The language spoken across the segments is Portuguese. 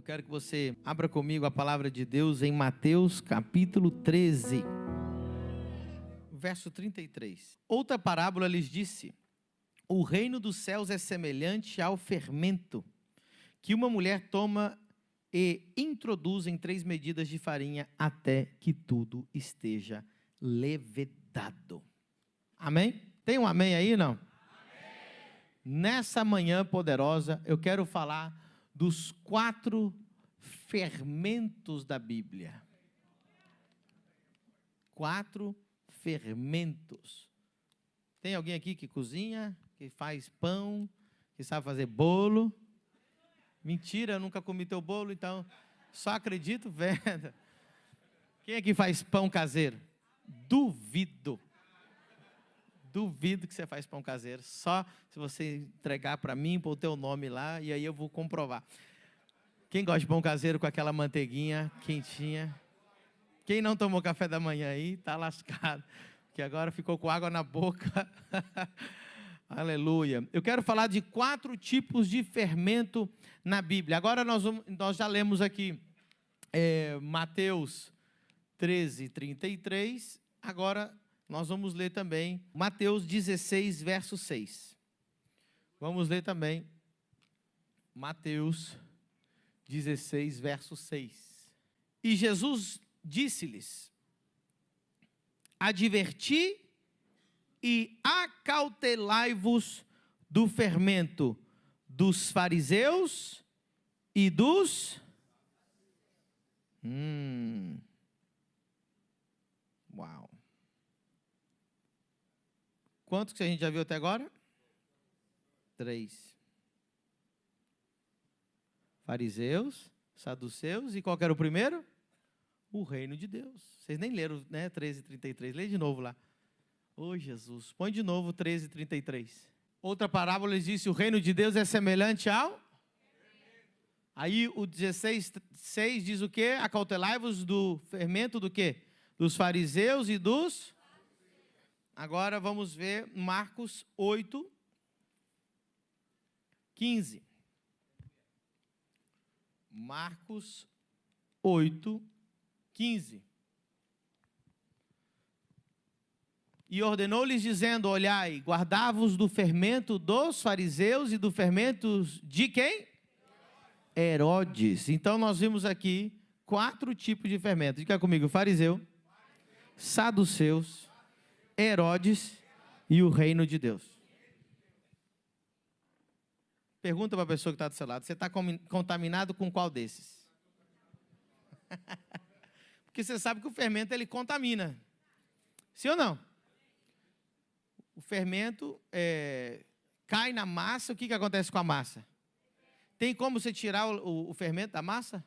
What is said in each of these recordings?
quero que você abra comigo a palavra de Deus em Mateus capítulo 13, verso 33. Outra parábola lhes disse: o reino dos céus é semelhante ao fermento que uma mulher toma e introduz em 3 medidas de farinha até que tudo esteja levedado. Amém? Tem um amém aí, não? Amém. Nessa manhã poderosa, eu quero falar dos 4 fermentos da Bíblia. 4 fermentos. Tem alguém aqui que cozinha, que faz pão, que sabe fazer bolo? Mentira, eu nunca comi teu bolo, então só acredito vendo. Quem aqui faz pão caseiro? Duvido. Duvido que você faz pão caseiro, só se você entregar para mim, pôr o teu nome lá, e aí eu vou comprovar. Quem gosta de pão caseiro com aquela manteiguinha quentinha? Quem não tomou café da manhã aí, está lascado, porque agora ficou com água na boca. Aleluia. Eu quero falar de 4 tipos de fermento na Bíblia. Agora nós já lemos aqui Mateus 13, 33, agora nós vamos ler também Mateus 16, verso 6. Vamos ler também Mateus 16, verso 6. E Jesus disse-lhes: adverti e acautelai-vos do fermento dos fariseus e dos... Uau! Quantos que a gente já viu até agora? 3. Fariseus, saduceus, e qual que era o primeiro? O reino de Deus. Vocês nem leram, né? 13:33. Lê de novo lá. Ô Jesus, põe de novo 13:33. Outra parábola diz: o reino de Deus é semelhante ao... Aí o 16:6 diz o quê? Acautelai-vos do fermento do quê? Dos fariseus e dos... Agora vamos ver Marcos 8, 15. Marcos 8, 15. E ordenou-lhes dizendo: olhai, guardai-vos do fermento dos fariseus e do fermento de quem? Herodes. Então nós vimos aqui 4 tipos de fermento. Diga comigo: fariseu, saduceus, Herodes e o reino de Deus. Pergunta para a pessoa que está do seu lado: você está contaminado com qual desses? Porque você sabe que o fermento ele contamina. Sim ou não? O fermento cai na massa, o que acontece com a massa? Tem como você tirar o fermento da massa?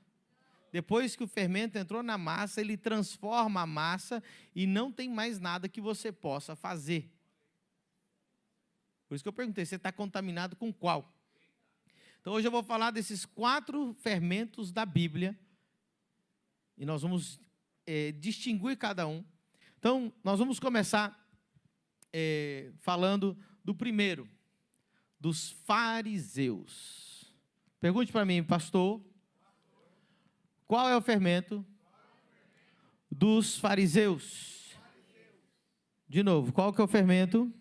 Depois que o fermento entrou na massa, ele transforma a massa e não tem mais nada que você possa fazer. Por isso que eu perguntei: você está contaminado com qual? Então hoje eu vou falar desses 4 fermentos da Bíblia e nós vamos distinguir cada um. Então nós vamos começar falando do primeiro, dos fariseus. Pergunte para mim, pastor, qual é o fermento dos fariseus? De novo, qual que é o fermento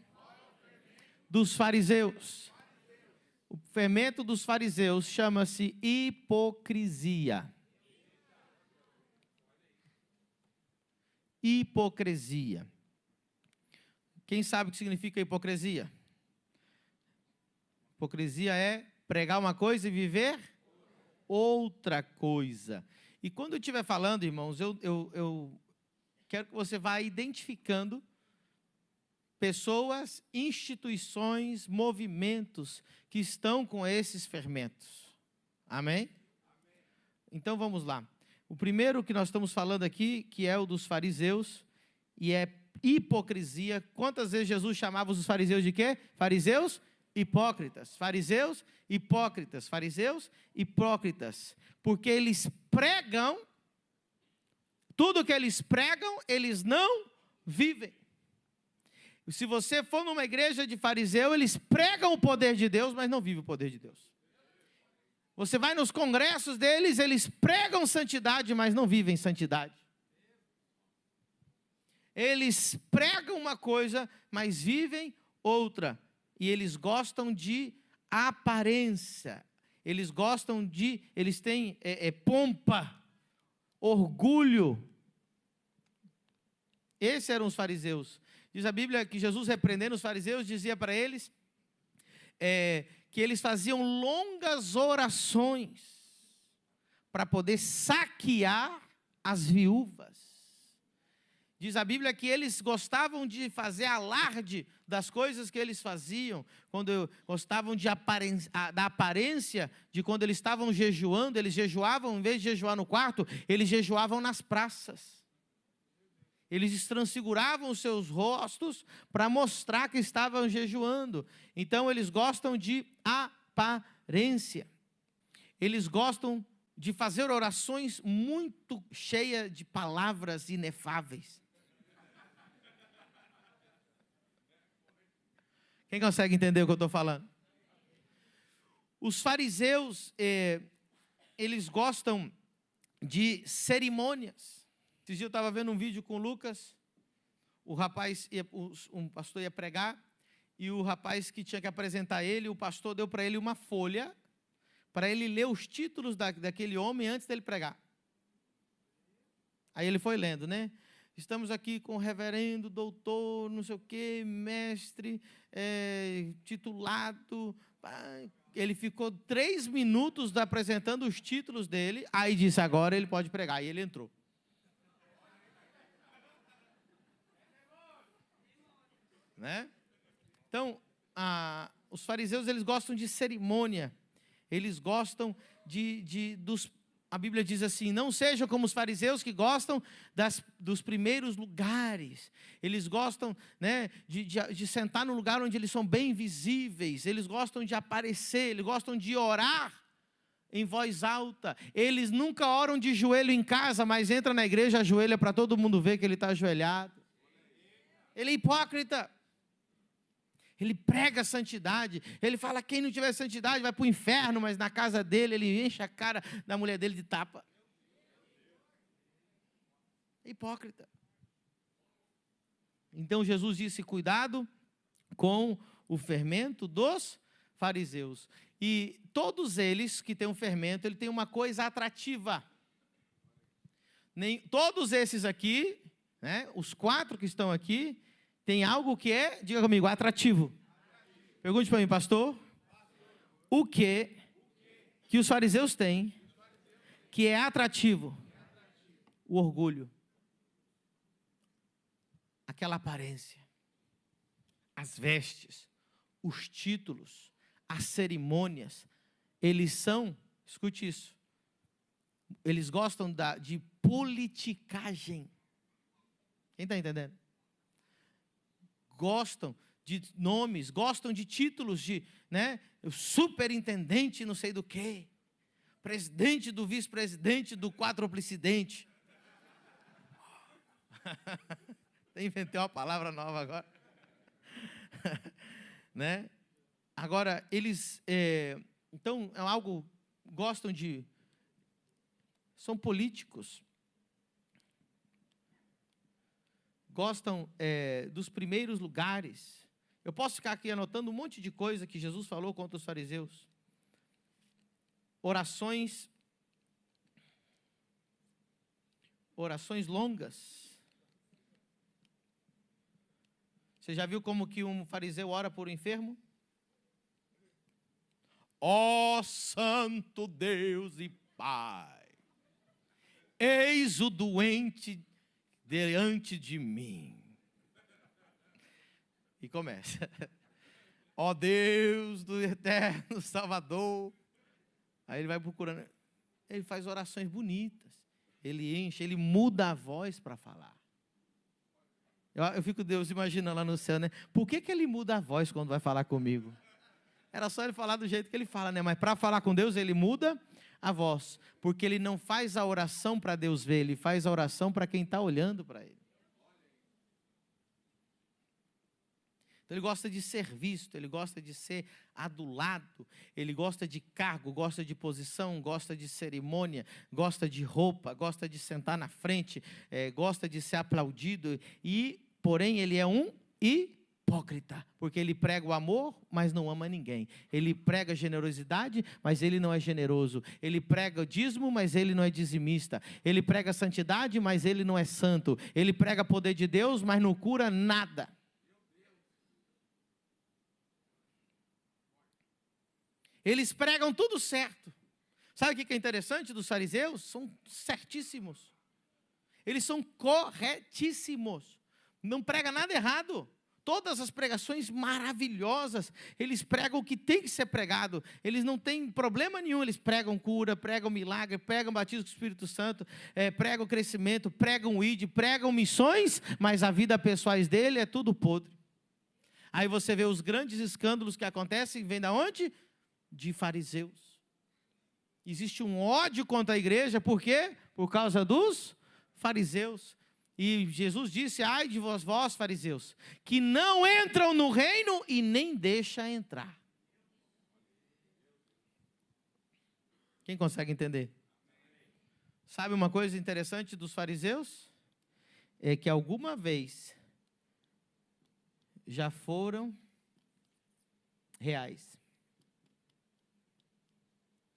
dos fariseus? O fermento dos fariseus chama-se hipocrisia. Hipocrisia. Quem sabe o que significa hipocrisia? Hipocrisia é pregar uma coisa e viver outra coisa. E quando eu estiver falando, irmãos, eu quero que você vá identificando pessoas, instituições, movimentos que estão com esses fermentos. Amém? Então vamos lá. O primeiro que nós estamos falando aqui, que é o dos fariseus, e é hipocrisia. Quantas vezes Jesus chamava os fariseus de quê? Fariseus hipócritas. Fariseus hipócritas. Fariseus hipócritas. Porque eles pregam, tudo que eles pregam, eles não vivem. Se você for numa igreja de fariseu, eles pregam o poder de Deus, mas não vivem o poder de Deus. Você vai nos congressos deles, eles pregam santidade, mas não vivem santidade. Eles pregam uma coisa, mas vivem outra. E eles gostam de aparência. Eles têm pompa, orgulho. Esses eram os fariseus. Diz a Bíblia que Jesus, repreendendo os fariseus, dizia para eles que eles faziam longas orações para poder saquear as viúvas. Diz a Bíblia que eles gostavam de fazer alarde das coisas que eles faziam, quando gostavam da aparência de quando eles estavam jejuando. Eles jejuavam, em vez de jejuar no quarto, eles jejuavam nas praças. Eles transfiguravam os seus rostos para mostrar que estavam jejuando. Então, eles gostam de aparência. Eles gostam de fazer orações muito cheias de palavras inefáveis. Quem consegue entender o que eu estou falando? Os fariseus, eles gostam de cerimônias. Esses dias eu estava vendo um vídeo com o Lucas, um pastor ia pregar, e o rapaz que tinha que apresentar ele, o pastor deu para ele uma folha, para ele ler os títulos daquele homem antes dele pregar. Aí ele foi lendo, né? Estamos aqui com o reverendo, doutor, não sei o quê, mestre, titulado. Ele ficou 3 minutos apresentando os títulos dele, aí disse, agora ele pode pregar, e ele entrou. Né? Então, os fariseus, eles gostam de cerimônia, eles gostam a Bíblia diz assim, não sejam como os fariseus que gostam dos primeiros lugares. Eles gostam, né, de sentar no lugar onde eles são bem visíveis. Eles gostam de aparecer, eles gostam de orar em voz alta. Eles nunca oram de joelho em casa, mas entra na igreja, ajoelha para todo mundo ver que ele está ajoelhado. Ele é hipócrita. Ele prega santidade, ele fala, quem não tiver santidade vai para o inferno, mas na casa dele, ele enche a cara da mulher dele de tapa. É hipócrita. Então Jesus disse, cuidado com o fermento dos fariseus. E todos eles que têm um fermento, ele tem uma coisa atrativa. Todos esses aqui, né, os 4 que estão aqui, tem algo que é, diga comigo, atrativo. Pergunte para mim, pastor. O que os fariseus têm que é atrativo? O orgulho. Aquela aparência. As vestes. Os títulos. As cerimônias. Eles são, escute isso, eles gostam de politicagem. Quem está entendendo? Gostam de nomes, gostam de títulos de, né, superintendente não sei do que, presidente do vice-presidente do quadruplicidente. Inventei uma palavra nova agora. Né? Agora, eles, então, é algo, gostam de, são políticos. Gostam dos primeiros lugares. Eu posso ficar aqui anotando um monte de coisa que Jesus falou contra os fariseus. Orações longas. Você já viu como que um fariseu ora por um enfermo? Ó Santo Deus e Pai, eis o doente diante de mim. E começa. Ó Deus do eterno Salvador. Aí ele vai procurando. Ele faz orações bonitas. Ele enche, ele muda a voz para falar. Eu fico, Deus, imaginando lá no céu, né? Por que ele muda a voz quando vai falar comigo? Era só ele falar do jeito que ele fala, né? Mas para falar com Deus, ele muda a voz, porque ele não faz a oração para Deus ver, ele faz a oração para quem está olhando para ele. Então, ele gosta de ser visto, ele gosta de ser adulado, ele gosta de cargo, gosta de posição, gosta de cerimônia, gosta de roupa, gosta de sentar na frente, gosta de ser aplaudido, porém ele é um hipócrita, porque ele prega o amor, mas não ama ninguém. Ele prega generosidade, mas ele não é generoso. Ele prega o dízimo, mas ele não é dizimista. Ele prega santidade, mas ele não é santo. Ele prega poder de Deus, mas não cura nada. Eles pregam tudo certo. Sabe o que é interessante dos fariseus? São certíssimos. Eles são corretíssimos. Não prega nada errado. Todas as pregações maravilhosas, eles pregam o que tem que ser pregado. Eles não têm problema nenhum. Eles pregam cura, pregam milagre, pregam batismo do Espírito Santo, pregam crescimento, pregam ID, pregam missões, mas a vida pessoais dele é tudo podre. Aí você vê os grandes escândalos que acontecem, vem da onde? De fariseus. Existe um ódio contra a igreja, por quê? Por causa dos fariseus. E Jesus disse: ai de vós, fariseus, que não entram no reino e nem deixa entrar. Quem consegue entender? Sabe uma coisa interessante dos fariseus? É que alguma vez já foram reais.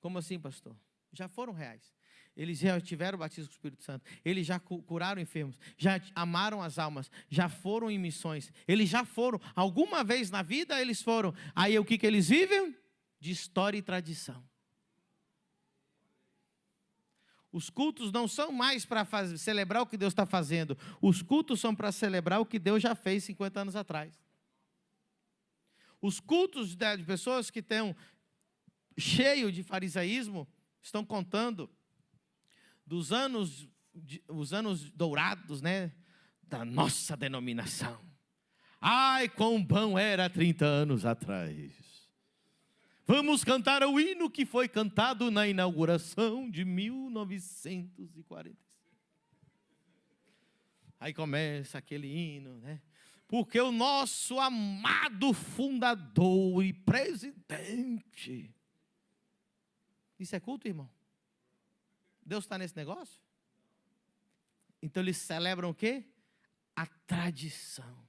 Como assim, pastor? Já foram reais. Eles já tiveram o batismo com o Espírito Santo. Eles já curaram enfermos. Já amaram as almas. Já foram em missões. Eles já foram. Alguma vez na vida eles foram. Aí o que eles vivem? De história e tradição. Os cultos não são mais para celebrar o que Deus está fazendo. Os cultos são para celebrar o que Deus já fez 50 anos atrás. Os cultos de pessoas que estão cheio de farisaísmo, estão contando dos os anos dourados, né, da nossa denominação. Ai, quão bom era 30 anos atrás. Vamos cantar o hino que foi cantado na inauguração de 1945. Aí começa aquele hino, né? Porque o nosso amado fundador e presidente. Isso é culto, irmão? Deus está nesse negócio? Então eles celebram o quê? A tradição.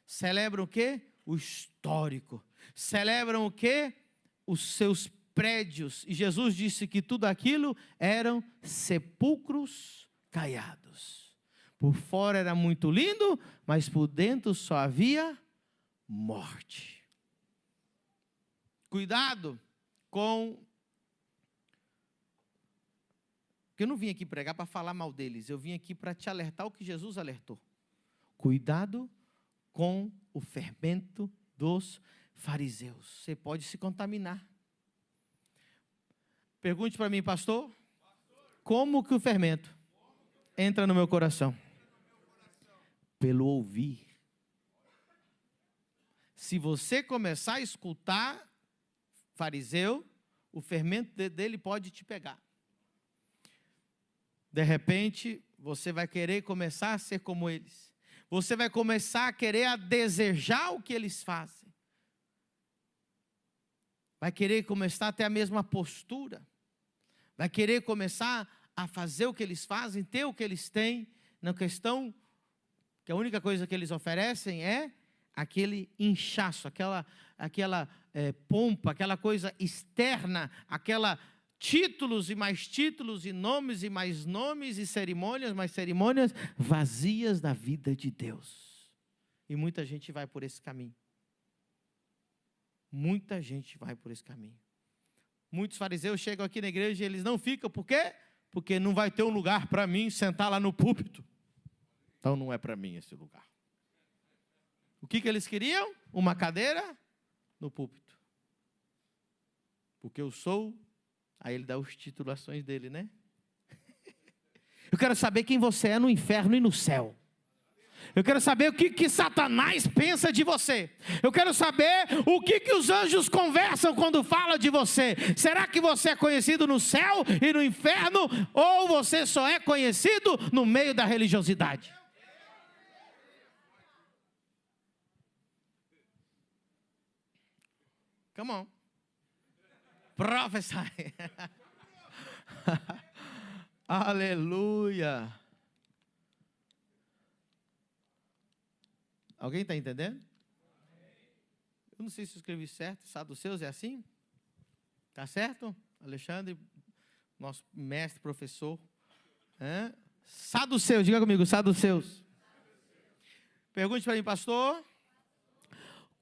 Celebram o quê? O histórico. Celebram o quê? Os seus prédios. E Jesus disse que tudo aquilo eram sepulcros caiados. Por fora era muito lindo, mas por dentro só havia morte. Cuidado com... Porque eu não vim aqui pregar para falar mal deles, eu vim aqui para te alertar o que Jesus alertou. Cuidado com o fermento dos fariseus. Você pode se contaminar. Pergunte para mim, pastor, como que o fermento entra no meu coração? Pelo ouvir. Se você começar a escutar fariseu, o fermento dele pode te pegar. De repente, você vai querer começar a ser como eles. Você vai começar a querer a desejar o que eles fazem. Vai querer começar a ter a mesma postura. Vai querer começar a fazer o que eles fazem, ter o que eles têm. Na questão que a única coisa que eles oferecem é aquele inchaço, aquela pompa, aquela coisa externa, aquela... títulos e mais títulos, e nomes e mais nomes, e cerimônias, mais cerimônias, vazias da vida de Deus. E muita gente vai por esse caminho. Muita gente vai por esse caminho. Muitos fariseus chegam aqui na igreja e eles não ficam, por quê? Porque não vai ter um lugar para mim sentar lá no púlpito. Então não é para mim esse lugar. O que eles queriam? Uma cadeira no púlpito. Porque eu sou... Aí ele dá as titulações dele, né? Eu quero saber quem você é no inferno e no céu. Eu quero saber o que Satanás pensa de você. Eu quero saber o que os anjos conversam quando falam de você. Será que você é conhecido no céu e no inferno? Ou você só é conhecido no meio da religiosidade? Come on. Prophesy. Aleluia. Alguém está entendendo? Eu não sei se eu escrevi certo. Saduceus é assim? Tá certo? Alexandre, nosso mestre, professor. Saduceus, diga comigo, saduceus. Pergunte para mim, pastor.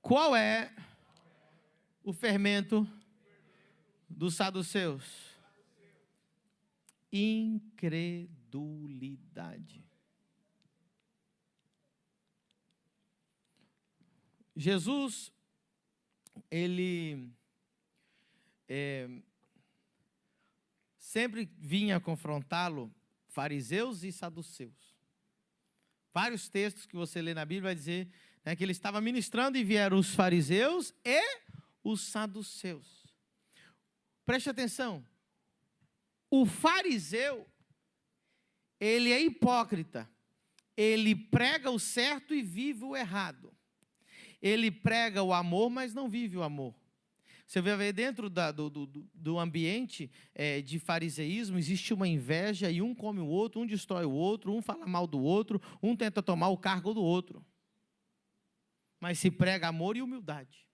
Qual é o fermento dos saduceus? Incredulidade. Jesus, ele sempre vinha confrontá-lo, fariseus e saduceus. Vários textos que você lê na Bíblia vai dizer, né, que ele estava ministrando e vieram os fariseus e os saduceus. Preste atenção. O fariseu, ele é hipócrita. Ele prega o certo e vive o errado. Ele prega o amor, mas não vive o amor. Você vai ver dentro do ambiente de fariseísmo, existe uma inveja e um come o outro, um destrói o outro, um fala mal do outro, um tenta tomar o cargo do outro. Mas se prega amor e humildade.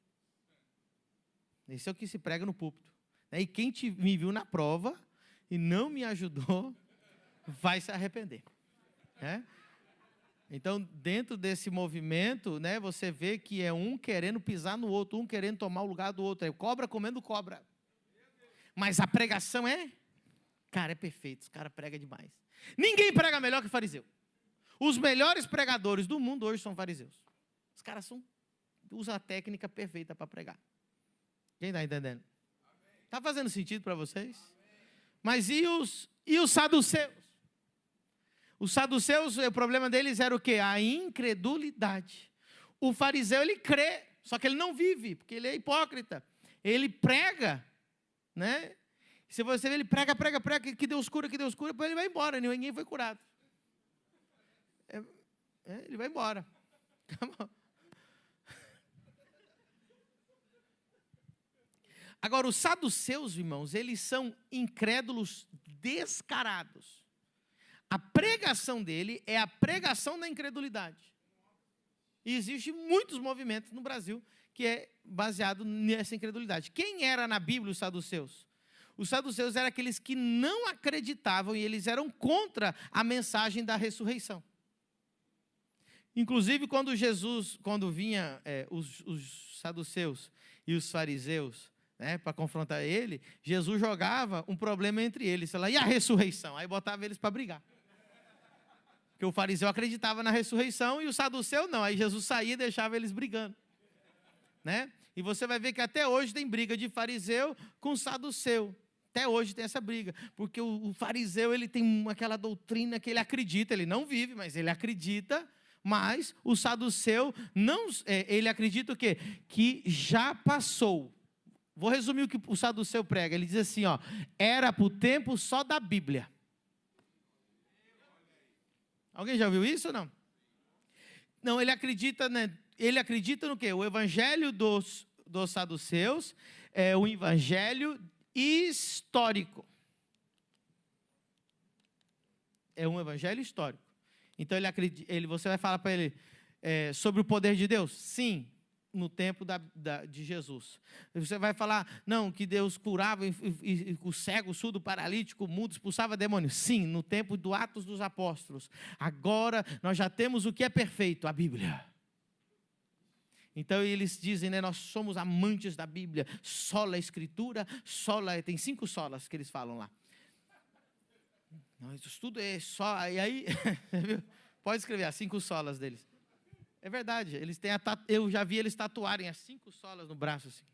Esse é o que se prega no púlpito. E quem me viu na prova e não me ajudou, vai se arrepender. Então, dentro desse movimento, né, você vê que é um querendo pisar no outro, um querendo tomar o lugar do outro. É cobra comendo cobra. Mas a pregação é perfeito. Os caras pregam demais. Ninguém prega melhor que fariseu. Os melhores pregadores do mundo hoje são fariseus. Os caras usam a técnica perfeita para pregar. Quem está entendendo? Está fazendo sentido para vocês? Mas e os saduceus? Os saduceus, o problema deles era o quê? A incredulidade. O fariseu, ele crê, só que ele não vive, porque ele é hipócrita. Ele prega, né? Se você ver, ele prega, que Deus cura, depois ele vai embora, ninguém foi curado. Ele vai embora. Agora, os saduceus, irmãos, eles são incrédulos descarados. A pregação dele é a pregação da incredulidade. E existem muitos movimentos no Brasil que é baseado nessa incredulidade. Quem era na Bíblia os saduceus? Os saduceus eram aqueles que não acreditavam e eles eram contra a mensagem da ressurreição. Inclusive, quando vinha os saduceus e os fariseus, né, para confrontar ele, Jesus jogava um problema entre eles. Falava, e a ressurreição? Aí botava eles para brigar. Porque o fariseu acreditava na ressurreição e o saduceu não. Aí Jesus saía e deixava eles brigando. Né? E você vai ver que até hoje tem briga de fariseu com saduceu. Até hoje tem essa briga. Porque o fariseu, ele tem aquela doutrina que ele acredita. Ele não vive, mas ele acredita. Mas o saduceu, não, ele acredita o quê? Que já passou. Vou resumir o que o saduceu prega. Ele diz assim, era para o tempo só da Bíblia. Alguém já ouviu isso ou não? Não, ele acredita, né? Ele acredita no quê? O evangelho dos saduceus é um evangelho histórico. É um evangelho histórico. Então você vai falar para ele sobre o poder de Deus? Sim, no tempo de Jesus. Você vai falar, não, que Deus curava o cego, o surdo, o paralítico, o mudo, expulsava demônios. Sim, no tempo do Atos dos Apóstolos. Agora nós já temos o que é perfeito, a Bíblia. Então eles dizem, né, nós somos amantes da Bíblia, sola a Escritura, tem 5 solas que eles falam lá. Nós tudo é só, e aí, pode escrever as 5 solas deles. É verdade, eles têm eu já vi eles tatuarem as 5 solas no braço, assim.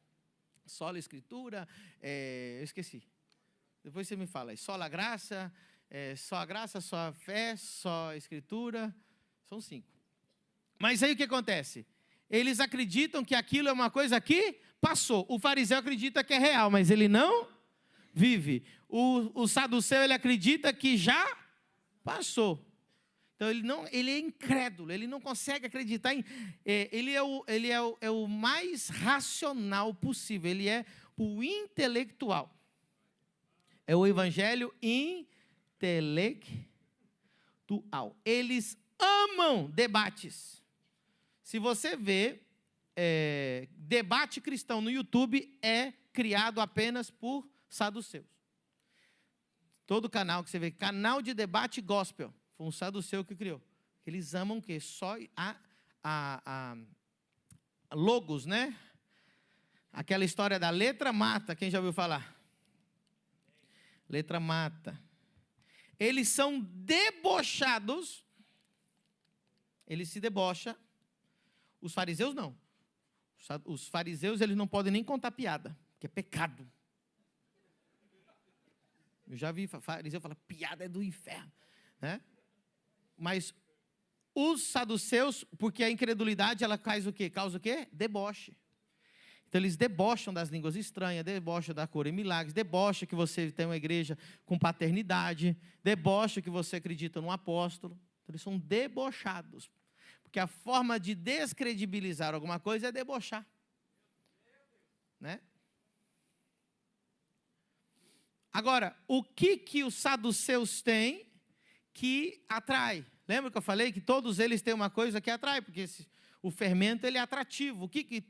Sola a Escritura, eu esqueci. Depois você me fala aí, sola a graça, só a graça, só a fé, só a Escritura, são 5. Mas aí o que acontece? Eles acreditam que aquilo é uma coisa que passou. O fariseu acredita que é real, mas ele não vive. O saduceu, ele acredita que já passou. Então ele é incrédulo, ele não consegue acreditar em. Ele é o mais racional possível, ele é o intelectual. É o evangelho intelectual. Eles amam debates. Se você vê debate cristão no YouTube, é criado apenas por saduceus. Todo canal que você vê, canal de debate gospel, foi um saduceu que criou. Eles amam o quê? Só a logos, né? Aquela história da letra mata, quem já ouviu falar? Letra mata. Eles são debochados. Eles se debocham. Os fariseus não. Os fariseus, eles não podem nem contar piada, que é pecado. Eu já vi fariseu falar, piada é do inferno, né? Mas os saduceus, porque a incredulidade, ela causa o quê? Causa o quê? Deboche. Então, eles debocham das línguas estranhas, debocham da cura em milagres, debocham que você tem uma igreja com paternidade, debocham que você acredita num apóstolo. Então, eles são debochados. Porque a forma de descredibilizar alguma coisa é debochar. Né? Agora, o que os saduceus têm que atrai? Lembra que eu falei que todos eles têm uma coisa que atrai? Porque o fermento, ele é atrativo. O que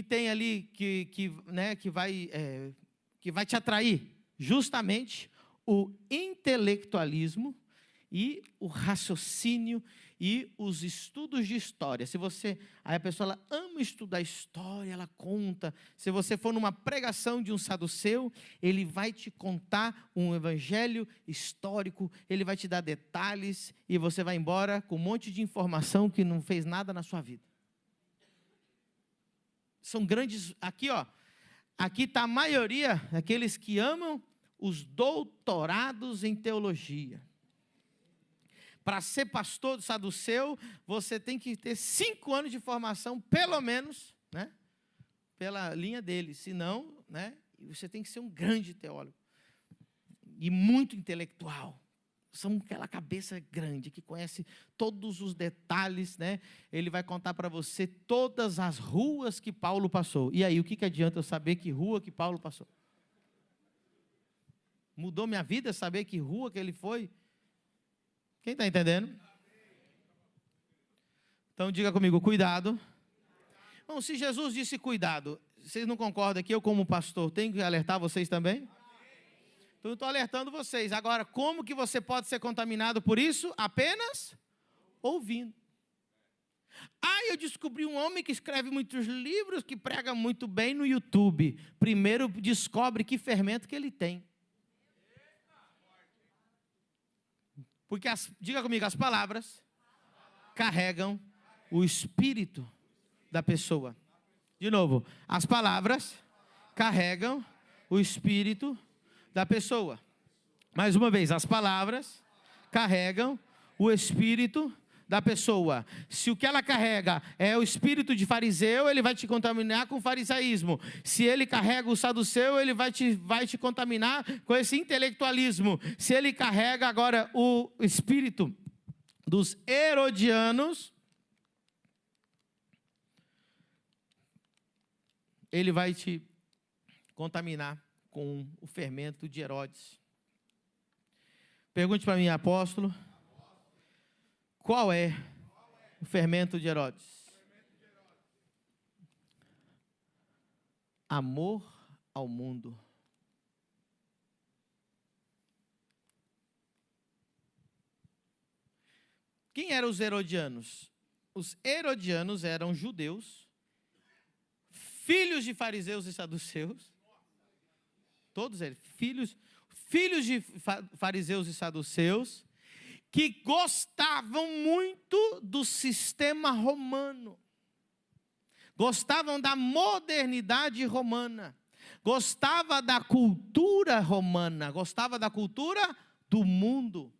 tem ali que vai te atrair? Justamente o intelectualismo e o raciocínio e os estudos de história. Aí a pessoa ela ama estudar história, ela conta. Se você for numa pregação de um saduceu, ele vai te contar um evangelho histórico, ele vai te dar detalhes e você vai embora com um monte de informação que não fez nada na sua vida. São grandes, aqui está a maioria daqueles que amam os doutorados em teologia. Para ser pastor do saduceu, você tem que ter 5 anos de formação, pelo menos, né, pela linha dele. Senão, né, você tem que ser um grande teólogo. E muito intelectual. São aquela cabeça grande, que conhece todos os detalhes, né? Ele vai contar para você todas as ruas que Paulo passou. E aí, o que adianta eu saber que rua que Paulo passou? Mudou minha vida saber que rua que ele foi? Quem está entendendo? Então diga comigo, cuidado. Bom, se Jesus disse cuidado, vocês não concordam que eu como pastor tenho que alertar vocês também? Então eu estou alertando vocês. Agora, como que você pode ser contaminado por isso? Apenas ouvindo. Eu descobri um homem que escreve muitos livros, que prega muito bem no YouTube. Primeiro descobre que fermento que ele tem. Porque, diga comigo, as palavras carregam o espírito da pessoa. De novo, as palavras carregam o espírito da pessoa. Mais uma vez, as palavras carregam o espírito da pessoa. Se o que ela carrega é o espírito de fariseu, ele vai te contaminar com o farisaísmo. Se ele carrega o saduceu, ele vai te contaminar com esse intelectualismo. Se ele carrega agora o espírito dos herodianos, ele vai te contaminar com o fermento de Herodes. Pergunte para mim, apóstolo, qual é o fermento de Herodes? Amor ao mundo. Quem eram os herodianos? Os herodianos eram judeus, filhos de fariseus e saduceus. Todos eles, filhos de fariseus e saduceus, que gostavam muito do sistema romano, gostavam da modernidade romana, gostava da cultura romana, gostava da cultura do mundo.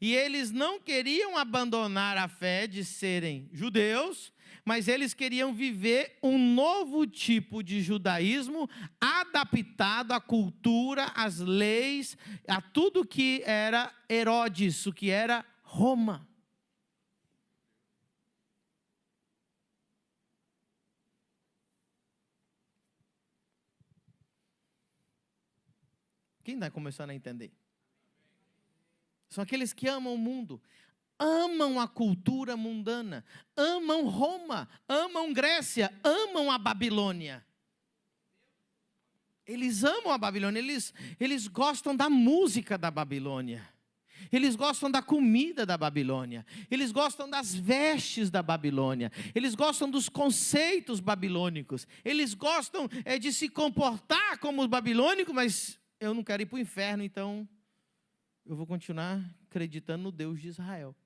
E eles não queriam abandonar a fé de serem judeus, mas eles queriam viver um novo tipo de judaísmo adaptado à cultura, às leis, a tudo que era Herodes, o que era Roma. Quem está começando a entender? São aqueles que amam o mundo, amam a cultura mundana, amam Roma, amam Grécia, amam a Babilônia. Eles amam a Babilônia, eles gostam da música da Babilônia. Eles gostam da comida da Babilônia. Eles gostam das vestes da Babilônia. Eles gostam dos conceitos babilônicos. Eles gostam de se comportar como os babilônicos, mas eu não quero ir para o inferno, então eu vou continuar acreditando no Deus de Israel.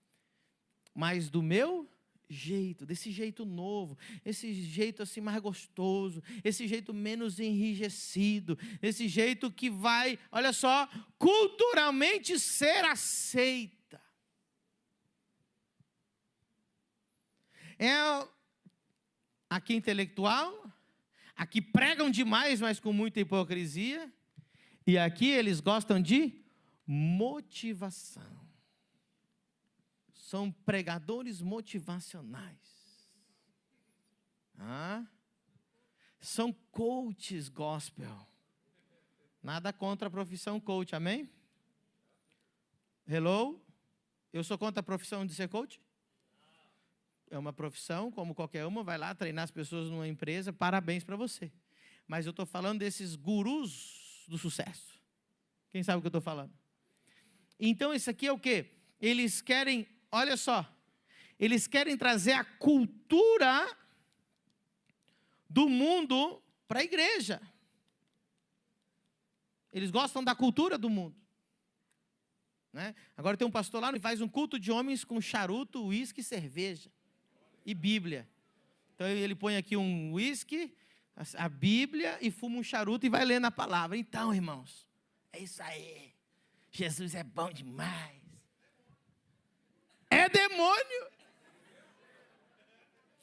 Mas do meu jeito, desse jeito novo, esse jeito assim mais gostoso, esse jeito menos enrijecido, esse jeito que vai, olha só, culturalmente ser aceita. Aqui intelectual, aqui pregam demais, mas com muita hipocrisia, e aqui eles gostam de motivação. São pregadores motivacionais. São coaches gospel. Nada contra a profissão coach, amém? Hello? Eu sou contra a profissão de ser coach? É uma profissão, como qualquer uma, vai lá treinar as pessoas numa empresa, parabéns para você. Mas eu estou falando desses gurus do sucesso. Quem sabe o que eu estou falando? Então, isso aqui é o quê? Eles querem... Olha só, eles querem trazer a cultura do mundo para a igreja. Eles gostam da cultura do mundo. Né? Agora tem um pastor lá que faz um culto de homens com charuto, uísque, cerveja e Bíblia. Então ele põe aqui um uísque, a Bíblia e fuma um charuto e vai lendo a palavra. Então, irmãos, é isso aí. Jesus é bom demais. É demônio.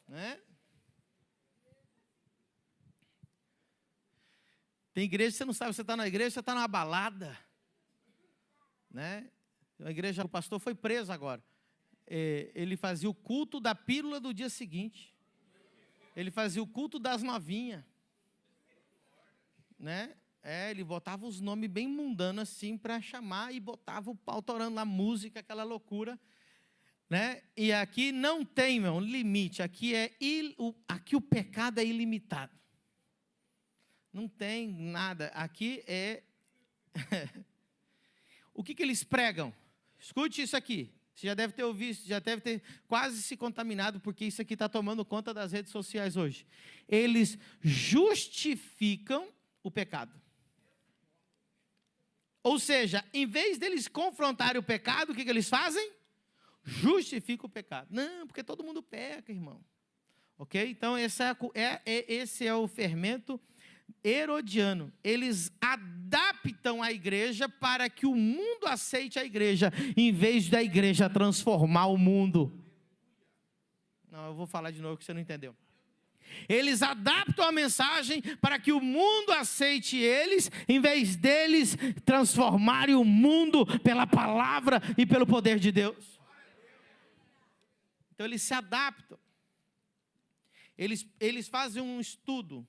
Né? Tem igreja que você não sabe, você está na igreja, você está numa balada. Né? A igreja, o pastor foi preso agora. Ele fazia o culto da pílula do dia seguinte. Ele fazia o culto das novinhas. Né? Ele botava os nomes bem mundanos assim para chamar e botava o pau torando lá música, aquela loucura. Né? E aqui não tem, meu, limite. Aqui o pecado é ilimitado. Não tem nada. Aqui é... O que eles pregam? Escute isso aqui. Você já deve ter ouvido, já deve ter quase se contaminado, porque isso aqui está tomando conta das redes sociais hoje. Eles justificam o pecado. Ou seja, em vez deles confrontarem o pecado, o que eles fazem? Justifica o pecado. Não, porque todo mundo peca, irmão. Ok? Então, esse é o fermento herodiano. Eles adaptam a igreja para que o mundo aceite a igreja, em vez da igreja transformar o mundo. Não, eu vou falar de novo que você não entendeu. Eles adaptam a mensagem para que o mundo aceite eles, em vez deles transformarem o mundo pela palavra e pelo poder de Deus. Então eles se adaptam. Eles fazem um estudo.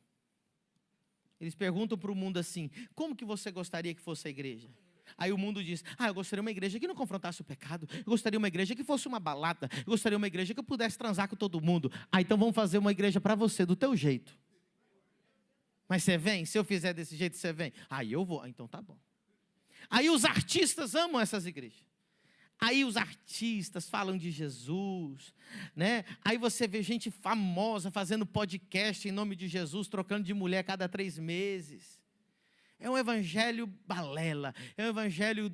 Eles perguntam para o mundo assim: como que você gostaria que fosse a igreja? Aí o mundo diz: eu gostaria de uma igreja que não confrontasse o pecado. Eu gostaria de uma igreja que fosse uma balada. Eu gostaria de uma igreja que eu pudesse transar com todo mundo. Então vamos fazer uma igreja para você, do teu jeito. Mas você vem? Se eu fizer desse jeito, você vem? Aí eu vou. Então tá bom. Aí os artistas amam essas igrejas. Aí os artistas falam de Jesus, né? Aí você vê gente famosa fazendo podcast em nome de Jesus, trocando de mulher a cada 3 meses. É um evangelho balela, é um evangelho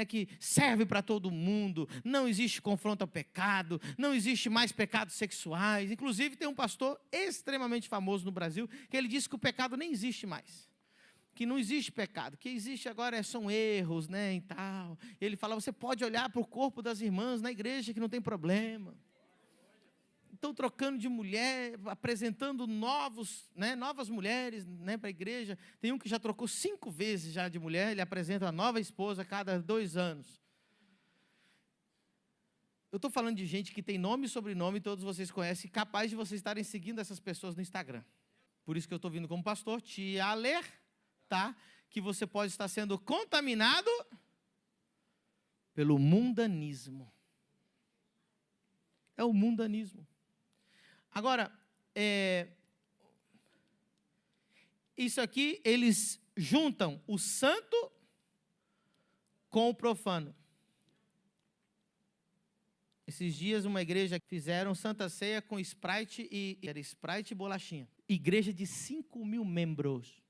que serve para todo mundo. Não existe confronto ao pecado, não existe mais pecados sexuais. Inclusive tem um pastor extremamente famoso no Brasil, que ele disse que o pecado nem existe mais. Que não existe pecado, que existe agora são erros, né, e tal. Ele fala: você pode olhar para o corpo das irmãs na igreja que não tem problema. Estão trocando de mulher, apresentando novas mulheres, né, para a igreja. Tem um que já trocou 5 vezes já de mulher, ele apresenta a nova esposa a cada 2 anos. Eu estou falando de gente que tem nome e sobrenome, todos vocês conhecem, capaz de vocês estarem seguindo essas pessoas no Instagram. Por isso que eu estou vindo como pastor, te alertar que você pode estar sendo contaminado pelo mundanismo. É o mundanismo. Agora, isso aqui, eles juntam o santo com o profano. Esses dias, uma igreja fizeram Santa Ceia com Sprite era Sprite e bolachinha. Igreja de 5.000 membros.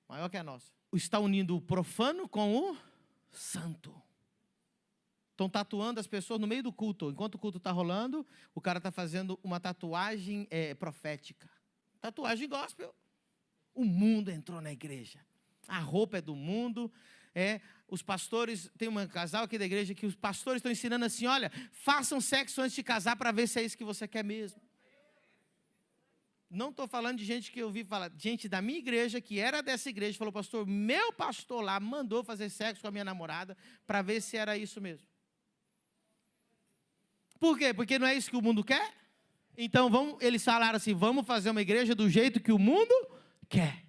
Maior que a nossa. Está unindo o profano com o santo. Estão tatuando as pessoas no meio do culto. Enquanto o culto está rolando, o cara está fazendo uma tatuagem profética. Tatuagem gospel. O mundo entrou na igreja. A roupa é do mundo. Os pastores, tem um casal aqui da igreja que os pastores estão ensinando assim, olha, façam sexo antes de casar para ver se é isso que você quer mesmo. Não estou falando de gente que eu ouvi falar, gente da minha igreja, que era dessa igreja, falou, pastor, meu pastor lá mandou fazer sexo com a minha namorada para ver se era isso mesmo. Por quê? Porque não é isso que o mundo quer? Então eles falaram assim, vamos fazer uma igreja do jeito que o mundo quer.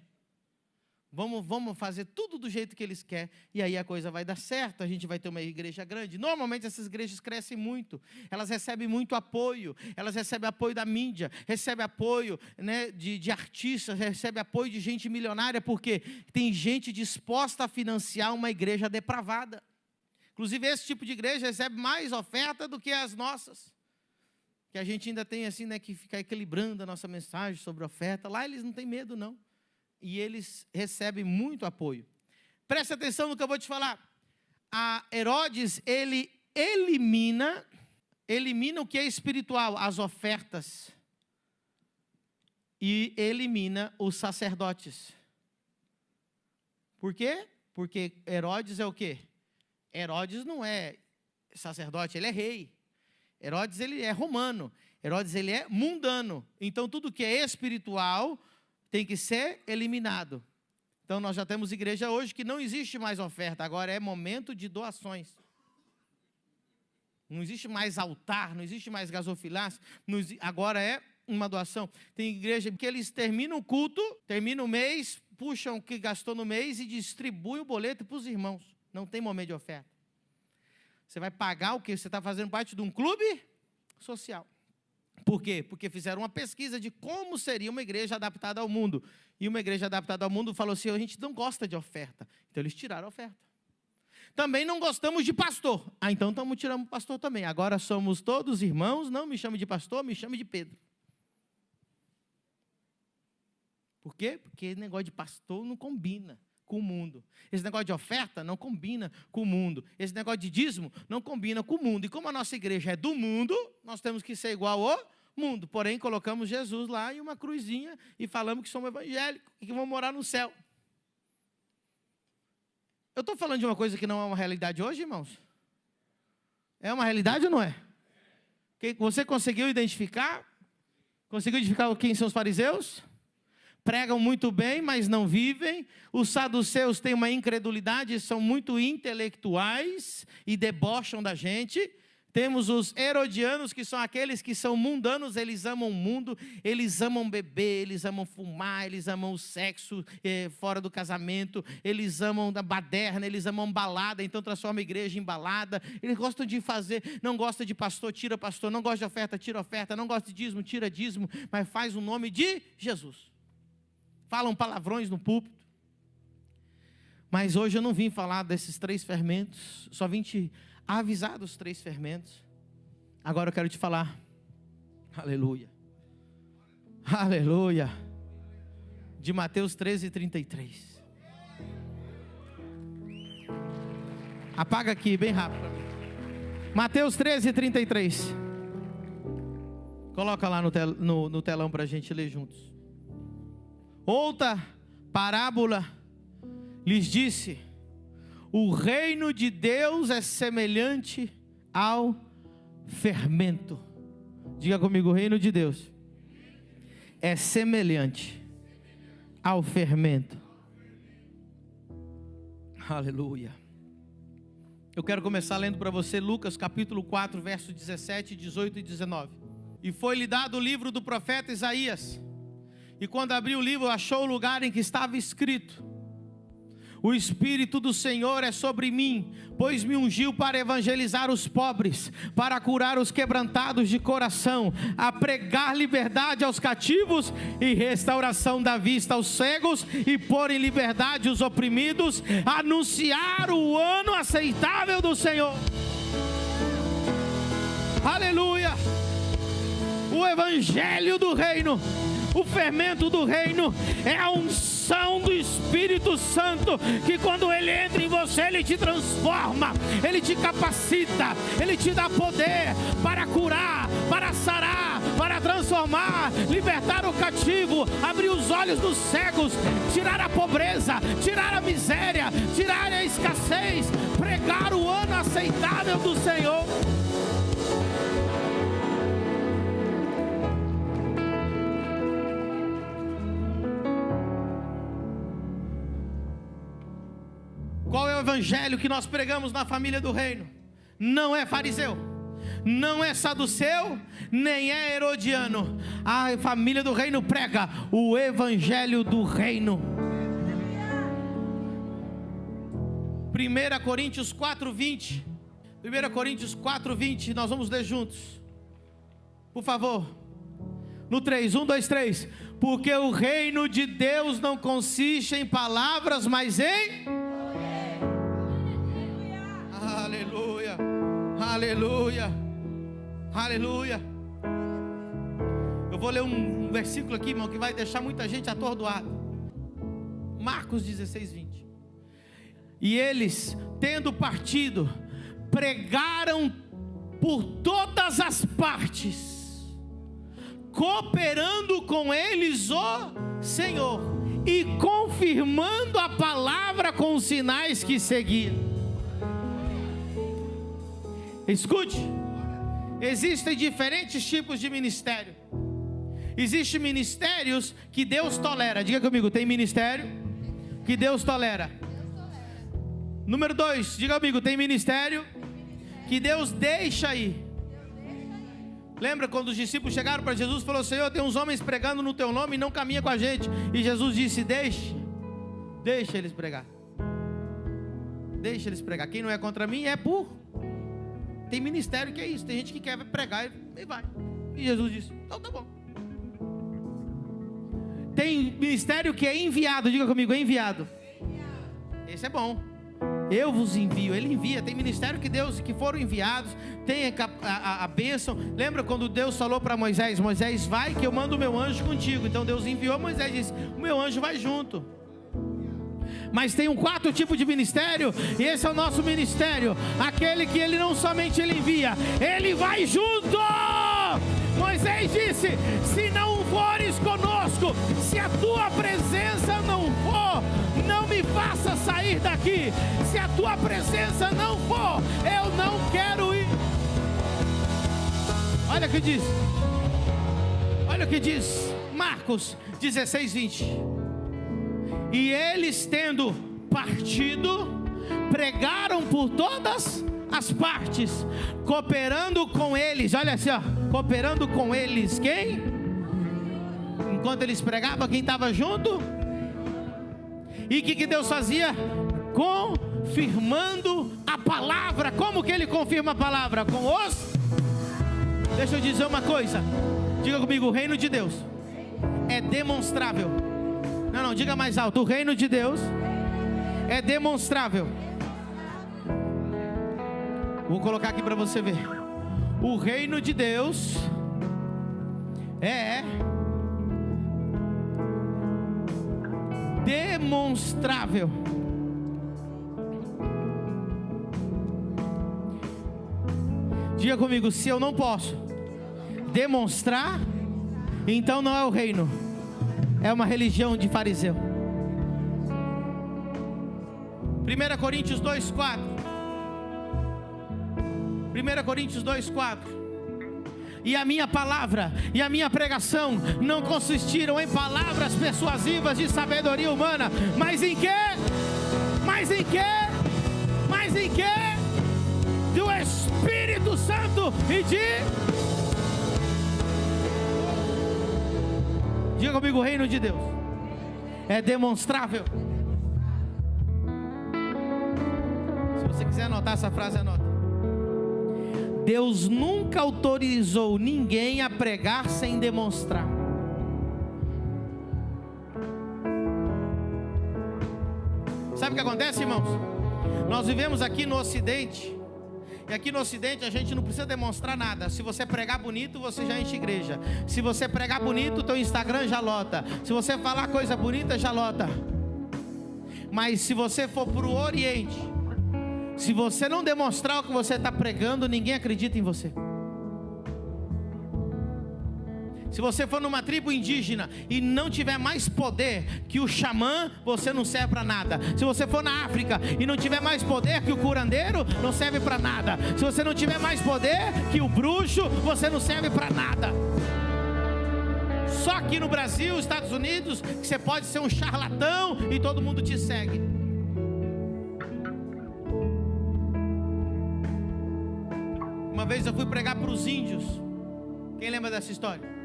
Vamos fazer tudo do jeito que eles querem, e aí a coisa vai dar certo, a gente vai ter uma igreja grande. Normalmente essas igrejas crescem muito, elas recebem muito apoio, elas recebem apoio da mídia, recebem apoio, né, de artistas, recebem apoio de gente milionária, porque tem gente disposta a financiar uma igreja depravada. Inclusive esse tipo de igreja recebe mais oferta do que as nossas, que a gente ainda tem assim, né, que ficar equilibrando a nossa mensagem sobre oferta. Lá eles não têm medo não. E eles recebem muito apoio. Preste atenção no que eu vou te falar. A Herodes, ele elimina o que é espiritual, as ofertas. E elimina os sacerdotes. Por quê? Porque Herodes é o quê? Herodes não é sacerdote, ele é rei. Herodes, ele é romano. Herodes, ele é mundano. Então, tudo que é espiritual tem que ser eliminado. Então, nós já temos igreja hoje que não existe mais oferta, agora é momento de doações. Não existe mais altar, não existe mais gasofilácio, agora é uma doação. Tem igreja que eles terminam o culto, terminam o mês, puxam o que gastou no mês e distribuem o boleto para os irmãos. Não tem momento de oferta. Você vai pagar o quê? Você está fazendo parte de um clube social. Por quê? Porque fizeram uma pesquisa de como seria uma igreja adaptada ao mundo. E uma igreja adaptada ao mundo falou assim, a gente não gosta de oferta. Então eles tiraram a oferta. Também não gostamos de pastor. Então estamos tirando o pastor também. Agora somos todos irmãos, não me chame de pastor, me chame de Pedro. Por quê? Porque esse negócio de pastor não combina com o mundo. Esse negócio de oferta não combina com o mundo. Esse negócio de dízimo não combina com o mundo. E como a nossa igreja é do mundo, nós temos que ser igual ao mundo. Porém, colocamos Jesus lá e uma cruzinha e falamos que somos evangélicos e que vamos morar no céu. Eu estou falando de uma coisa que não é uma realidade hoje, irmãos? É uma realidade ou não é? Você conseguiu identificar? Conseguiu identificar quem são os fariseus? Pregam muito bem, mas não vivem. Os saduceus têm uma incredulidade, são muito intelectuais e debocham da gente. Temos os herodianos, que são aqueles que são mundanos, eles amam o mundo, eles amam beber, eles amam fumar, eles amam o sexo fora do casamento, eles amam da baderna, eles amam balada, então transforma a igreja em balada. Eles gostam de fazer, não gosta de pastor, tira pastor, não gosta de oferta, tira oferta, não gosta de dízimo, tira dízimo, mas faz o nome de Jesus. Falam palavrões no púlpito. Mas hoje eu não vim falar desses 3 fermentos, só vim te avisar dos 3 fermentos. Agora eu quero te falar. Aleluia. Aleluia. De Mateus 13:33. Apaga aqui, bem rápido. Mateus 13:33. Coloca lá no telão para a gente ler juntos. Outra parábola lhes disse: o reino de Deus é semelhante ao fermento. Diga comigo, o reino de Deus é semelhante ao fermento. Aleluia. Eu quero começar lendo para você Lucas capítulo 4, versos 17, 18 e 19. E foi-lhe dado o livro do profeta Isaías. E quando abriu o livro, achou o lugar em que estava escrito: o Espírito do Senhor é sobre mim, pois me ungiu para evangelizar os pobres, para curar os quebrantados de coração, a pregar liberdade aos cativos e restauração da vista aos cegos, e pôr em liberdade os oprimidos, anunciar o ano aceitável do Senhor. Aleluia! O evangelho do reino, o fermento do reino, é a unção do Espírito Santo, que quando ele entra em você, ele te transforma, ele te capacita, ele te dá poder para curar, para sarar, para transformar, libertar o cativo, abrir os olhos dos cegos, tirar a pobreza, tirar a miséria, tirar a escassez, pregar o ano aceitável do Senhor. Qual é o evangelho que nós pregamos na família do reino? Não é fariseu, não é saduceu, nem é herodiano. A família do reino prega o evangelho do reino. 1 Coríntios 4:20. 1 Coríntios 4:20, nós vamos ler juntos. Por favor. No 3, 1, 2, 3. Porque o reino de Deus não consiste em palavras, mas em... Aleluia, aleluia, aleluia. Eu vou ler um versículo aqui, irmão, que vai deixar muita gente atordoada. Marcos 16:20. E eles, tendo partido, pregaram por todas as partes, cooperando com eles o Senhor, e confirmando a palavra com os sinais que seguiam. Escute, existem diferentes tipos de ministério. Existem ministérios que Deus tolera. Diga comigo, tem ministério que Deus tolera. Número 2, diga comigo, tem ministério que Deus deixa ir. Lembra quando os discípulos chegaram para Jesus e falaram: Senhor, tem uns homens pregando no teu nome e não caminha com a gente. E Jesus disse: deixa eles pregar. Deixa eles pregar. Quem não é contra mim é por... Tem ministério que é isso, tem gente que quer pregar e vai. E Jesus disse: então tá bom. Tem ministério que é enviado, diga comigo, é enviado. Esse é bom. Eu vos envio, ele envia. Tem ministério que foram enviados, tem a bênção. Lembra quando Deus falou para Moisés: Moisés, vai que eu mando o meu anjo contigo. Então Deus enviou Moisés e disse: o meu anjo vai junto. Mas tem um quarto tipo de ministério, e esse é o nosso ministério, aquele que ele não somente ele envia, ele vai junto. Moisés disse: se não fores conosco, se a tua presença não for, não me faça sair daqui. Se a tua presença não for, eu não quero ir. Olha o que diz, olha o que diz Marcos 16:20. E eles, tendo partido, pregaram por todas as partes, cooperando com eles. Olha assim, ó, cooperando com eles. Quem? Enquanto eles pregavam, quem estava junto? E o que Deus fazia? Confirmando a palavra. Como que ele confirma a palavra? Com os... Deixa eu dizer uma coisa. Diga comigo, o reino de Deus é demonstrável. Não, diga mais alto. O reino de Deus é demonstrável. Vou colocar aqui para você ver. O reino de Deus é demonstrável. Diga comigo, se eu não posso demonstrar, então não é o reino. É uma religião de fariseu. 1 Coríntios 2:4. 1 Coríntios 2:4. E a minha palavra e a minha pregação não consistiram em palavras persuasivas de sabedoria humana, mas em quê? Mas em quê? Mas em quê? e de... Diga comigo, o reino de Deus é demonstrável. Se você quiser anotar essa frase, anota. Deus nunca autorizou ninguém a pregar sem demonstrar. Sabe o que acontece, irmãos? Nós vivemos aqui no Ocidente. E aqui no Ocidente a gente não precisa demonstrar nada. Se você pregar bonito, você já enche igreja. Se você pregar bonito, teu Instagram já lota. Se você falar coisa bonita, já lota. Mas se você for para o Oriente, se você não demonstrar o que você está pregando, ninguém acredita em você. Se você for numa tribo indígena e não tiver mais poder que o xamã, você não serve para nada. Se você for na África e não tiver mais poder que o curandeiro, não serve para nada. Se você não tiver mais poder que o bruxo, você não serve para nada. Só aqui no Brasil, Estados Unidos, que você pode ser um charlatão e todo mundo te segue. Uma vez eu fui pregar para os índios. Quem lembra dessa história?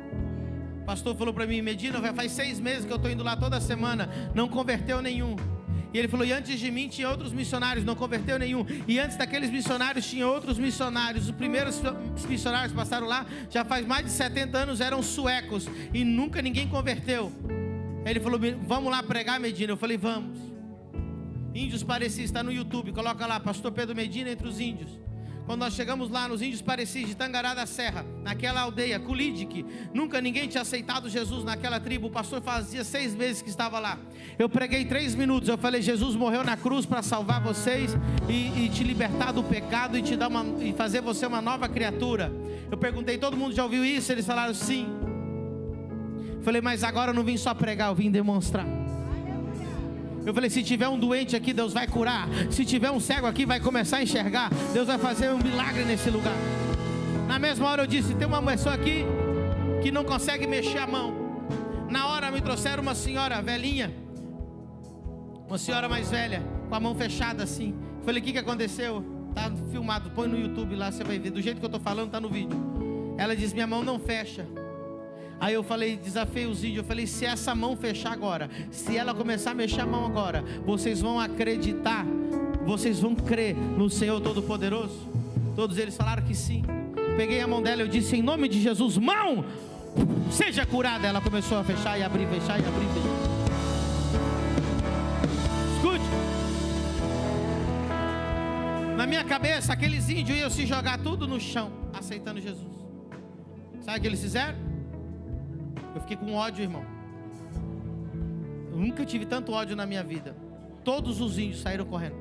O pastor falou para mim: Medina, faz 6 meses que eu estou indo lá toda semana, não converteu nenhum. E ele falou: e antes de mim tinha outros missionários, não converteu nenhum. E antes daqueles missionários tinha outros missionários. Os primeiros missionários que passaram lá, já faz mais de 70 anos, eram suecos, e nunca ninguém converteu. Aí ele falou: vamos lá pregar, Medina? Eu falei: vamos. Índios Parecis, está no YouTube, coloca lá, pastor Pedro Medina entre os índios. Quando nós chegamos lá nos Índios Parecis de Tangará da Serra, naquela aldeia, Culidic, nunca ninguém tinha aceitado Jesus naquela tribo. O pastor fazia 6 meses que estava lá. Eu preguei 3 minutos, eu falei: Jesus morreu na cruz para salvar vocês e te libertar do pecado e te dar e fazer você uma nova criatura. Eu perguntei: todo mundo já ouviu isso? Eles falaram sim. Eu falei: mas agora eu não vim só pregar, eu vim demonstrar. Eu falei: se tiver um doente aqui, Deus vai curar. Se tiver um cego aqui, vai começar a enxergar. Deus vai fazer um milagre nesse lugar. Na mesma hora eu disse: tem uma pessoa aqui que não consegue mexer a mão. Na hora me trouxeram uma senhora velhinha, uma senhora mais velha, com a mão fechada assim. Eu falei: o que aconteceu? Tá filmado, põe no YouTube lá, você vai ver. Do jeito que eu estou falando, tá no vídeo. Ela disse: minha mão não fecha. Aí eu falei, desafiei os índios, eu falei: se essa mão fechar agora, se ela começar a mexer a mão agora, vocês vão acreditar, vocês vão crer no Senhor Todo-Poderoso? Todos eles falaram que sim. Peguei a mão dela, eu disse: em nome de Jesus, mão, seja curada. Ela começou a fechar e abrir, fechar e abrir, fechar. Escute. Na minha cabeça, aqueles índios iam se jogar tudo no chão, aceitando Jesus. Sabe o que eles fizeram? Eu fiquei com ódio, irmão. Eu nunca tive tanto ódio na minha vida. Todos os índios saíram correndo.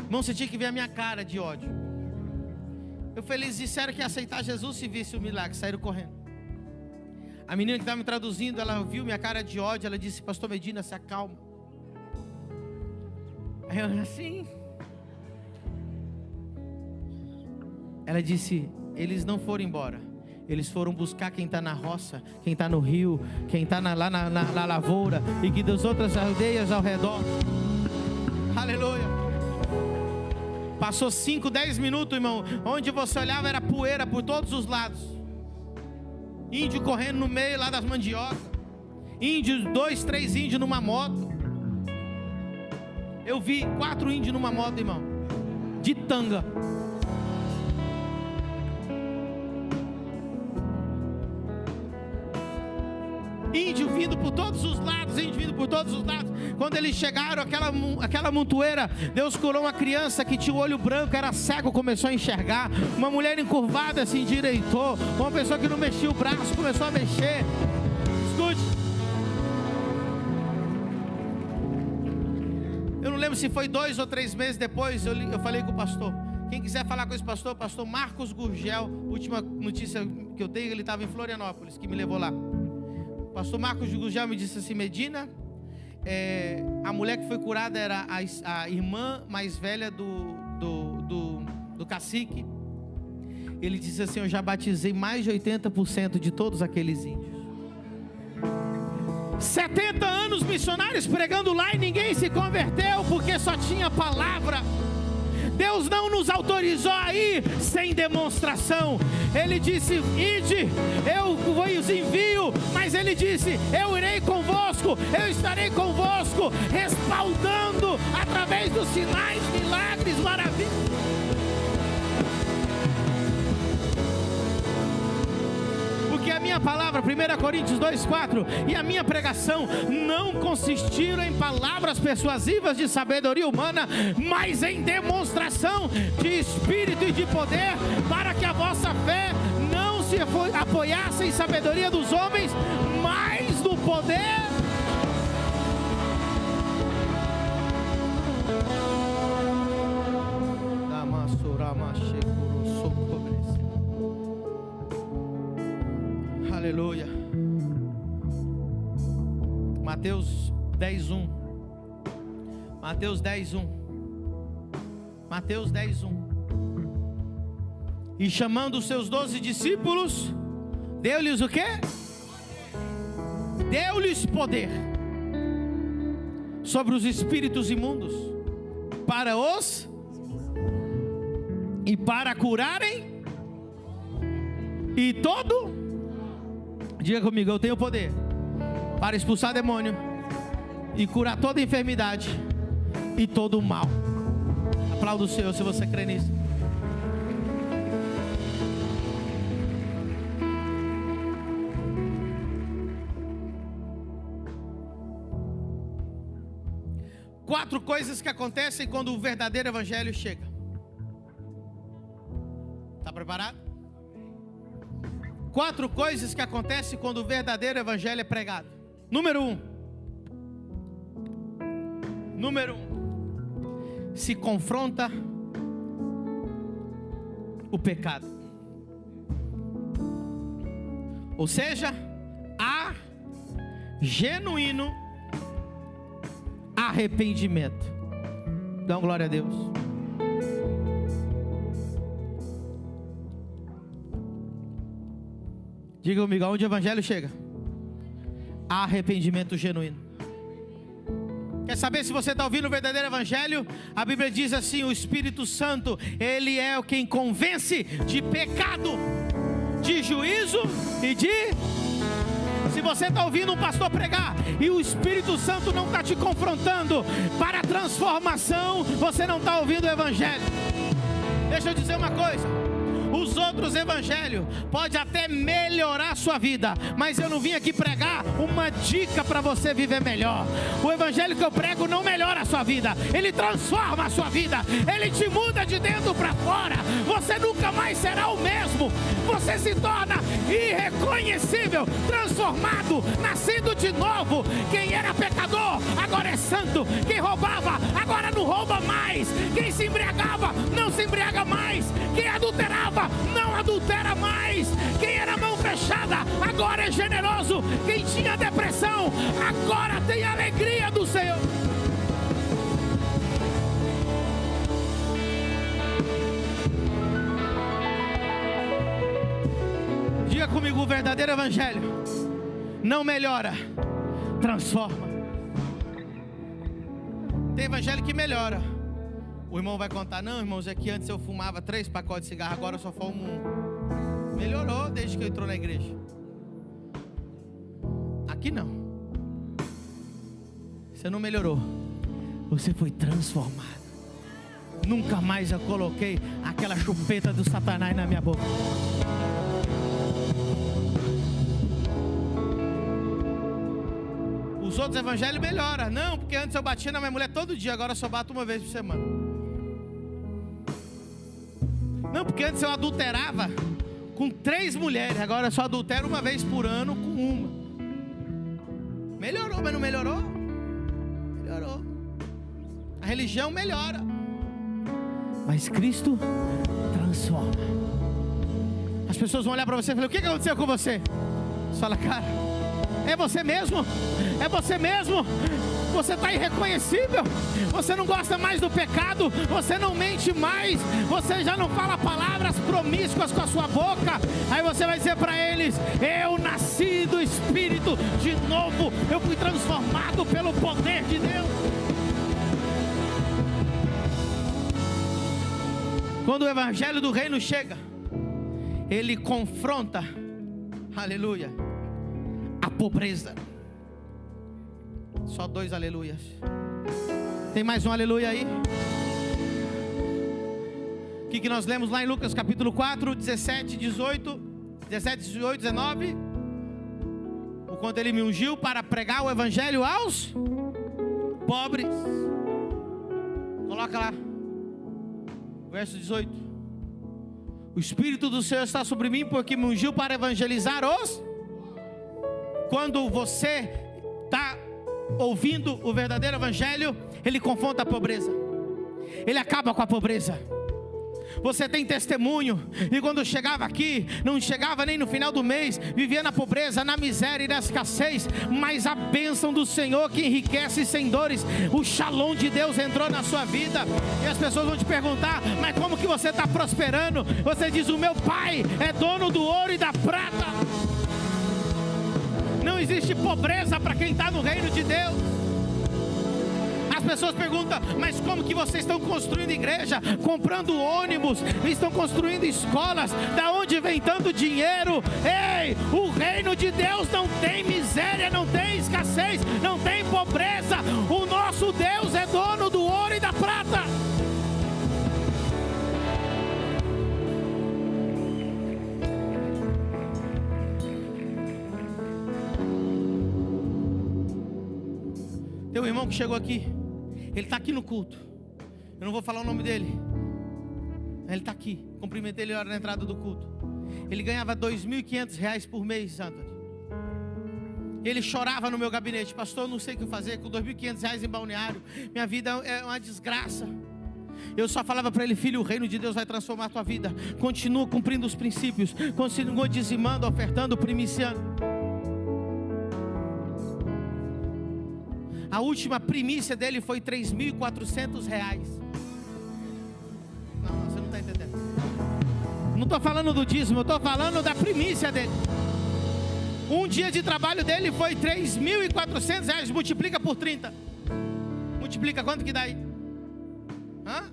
Irmão, você tinha que ver a minha cara de ódio. Eu falei: eles disseram que ia aceitar Jesus se visse o milagre. Saíram correndo. A menina que estava me traduzindo, ela viu minha cara de ódio. Ela disse: pastor Medina, se acalma. Aí eu assim. Ela disse: eles não foram embora. Eles foram buscar quem está na roça, quem está no rio, quem está lá na lavoura, e que das outras aldeias ao redor. Aleluia. Passou 5, 10 minutos, irmão. Onde você olhava era poeira por todos os lados. Índio correndo no meio lá das mandiocas. Índios, 2, 3 índios numa moto. Eu vi 4 índios numa moto, irmão, de tanga. Índio vindo por todos os lados, índio vindo por todos os lados. Quando eles chegaram, aquela montoeira, Deus curou uma criança que tinha o olho branco, era cego, começou a enxergar. Uma mulher encurvada se endireitou. Uma pessoa que não mexia o braço começou a mexer. Escute. Eu não lembro se foi 2 ou 3 meses depois, eu falei com o pastor. Quem quiser falar com esse pastor, pastor Marcos Gurgel. Última notícia que eu tenho, ele estava em Florianópolis, que me levou lá. Pastor Marcos Gurgel me disse assim: Medina, a mulher que foi curada era a irmã mais velha do cacique. Ele disse assim: eu já batizei mais de 80% de todos aqueles índios. 70 anos missionários pregando lá e ninguém se converteu porque só tinha palavra. Deus não nos autorizou a ir sem demonstração. Ele disse: ide, eu vos envio. Mas Ele disse: eu irei convosco, eu estarei convosco, respaldando através dos sinais, milagres, maravilhas. Porque a minha palavra, 1 Coríntios 2,4, e a minha pregação não consistiram em palavras persuasivas de sabedoria humana, mas em demonstração de espírito e de poder, para que a vossa fé não se apoiasse em sabedoria dos homens, mas no poder. Aleluia. Mateus 10:1. Mateus 10:1. Mateus 10:1. E chamando os seus 12 discípulos, deu-lhes o quê? Deu-lhes poder sobre os espíritos imundos, para curarem, e diga comigo, eu tenho poder para expulsar demônio e curar toda enfermidade e todo o mal. Aplauda o Senhor se você crê nisso. Quatro coisas que acontecem quando o verdadeiro evangelho chega. Está preparado? Quatro coisas que acontecem quando o verdadeiro evangelho é pregado. Número um, se confronta o pecado. Ou seja, há genuíno arrependimento. Dá glória a Deus. Diga comigo, aonde o evangelho chega, há arrependimento genuíno. Quer saber se você está ouvindo o verdadeiro evangelho? A Bíblia diz assim: o Espírito Santo, Ele é quem convence de pecado, de juízo e de... Se você está ouvindo um pastor pregar e o Espírito Santo não está te confrontando para a transformação, você não está ouvindo o evangelho. Deixa eu dizer uma coisa: os outros evangelhos podem até melhorar a sua vida, mas eu não vim aqui pregar uma dica para você viver melhor. O evangelho que eu prego não melhora a sua vida, ele transforma a sua vida, ele te muda de dentro para fora. Você nunca mais será o mesmo, você se torna irreconhecível, transformado, nascido de novo. Quem era pecador agora é santo, quem roubava agora não rouba mais, quem se embriagava não se embriaga mais, quem adulterava não adultera mais, quem era mão fechada agora é generoso, quem tinha depressão agora tem a alegria do Senhor. Diga comigo, o verdadeiro evangelho não melhora, transforma. Tem evangelho que melhora. O irmão vai contar: não, irmãos, é que antes eu fumava 3 pacotes de cigarro, agora eu só fumo 1. Melhorou desde que eu entrou na igreja. Aqui não. Você não melhorou, você foi transformado. Nunca mais eu coloquei aquela chupeta do Satanás na minha boca. Os outros evangelhos melhoram. Não, porque antes eu batia na minha mulher todo dia, agora eu só bato uma vez por semana. Não, porque antes eu adulterava com 3 mulheres, agora eu só adultero uma vez por ano com uma. Melhorou, mas não melhorou? Melhorou. A religião melhora, mas Cristo transforma. As pessoas vão olhar para você e falar: o que aconteceu com você? Você fala: cara, é você mesmo? É você mesmo? Você está irreconhecível, você não gosta mais do pecado, você não mente mais, você já não fala palavras promíscuas com a sua boca. Aí você vai dizer para eles: eu nasci do Espírito de novo, eu fui transformado pelo poder de Deus. Quando o evangelho do reino chega, ele confronta, aleluia, a pobreza. Só 2 aleluias. Tem mais um aleluia aí? O que nós lemos lá em Lucas capítulo 4, 17, 18, 19. O quanto ele me ungiu para pregar o evangelho aos pobres. Coloca lá, verso 18. O Espírito do Senhor está sobre mim, porque me ungiu para evangelizar os... Quando você está ouvindo o verdadeiro evangelho, ele confronta a pobreza, ele acaba com a pobreza. Você tem testemunho, e quando chegava aqui, não chegava nem no final do mês, vivia na pobreza, na miséria e na escassez, mas a bênção do Senhor que enriquece sem dores, o shalom de Deus entrou na sua vida. E as pessoas vão te perguntar: mas como que você está prosperando? Você diz: o meu pai é dono do ouro e da prata. Não existe pobreza para quem está no reino de Deus. As pessoas perguntam: mas como que vocês estão construindo igreja, comprando ônibus, estão construindo escolas, da onde vem tanto dinheiro? Ei, o reino de Deus não tem miséria, não tem escassez, não tem pobreza. O nosso Deus é dono do ouro e da prata. Tem um irmão que chegou aqui, ele está aqui no culto, eu não vou falar o nome dele, ele está aqui, cumprimentei ele na hora da entrada do culto. Ele ganhava R$2.500 por mês, Anthony. Ele chorava no meu gabinete: pastor, eu não sei o que fazer com R$2.500 em Balneário, minha vida é uma desgraça. Eu só falava para ele: filho, o reino de Deus vai transformar a tua vida, continua cumprindo os princípios, continua dizimando, ofertando, primiciando. A última primícia dele foi R$3.400. Não, você não está entendendo. Não estou falando do dízimo, eu estou falando da primícia dele. Um dia de trabalho dele foi R$3.400. Multiplica por 30. Multiplica, quanto que dá aí? Hã?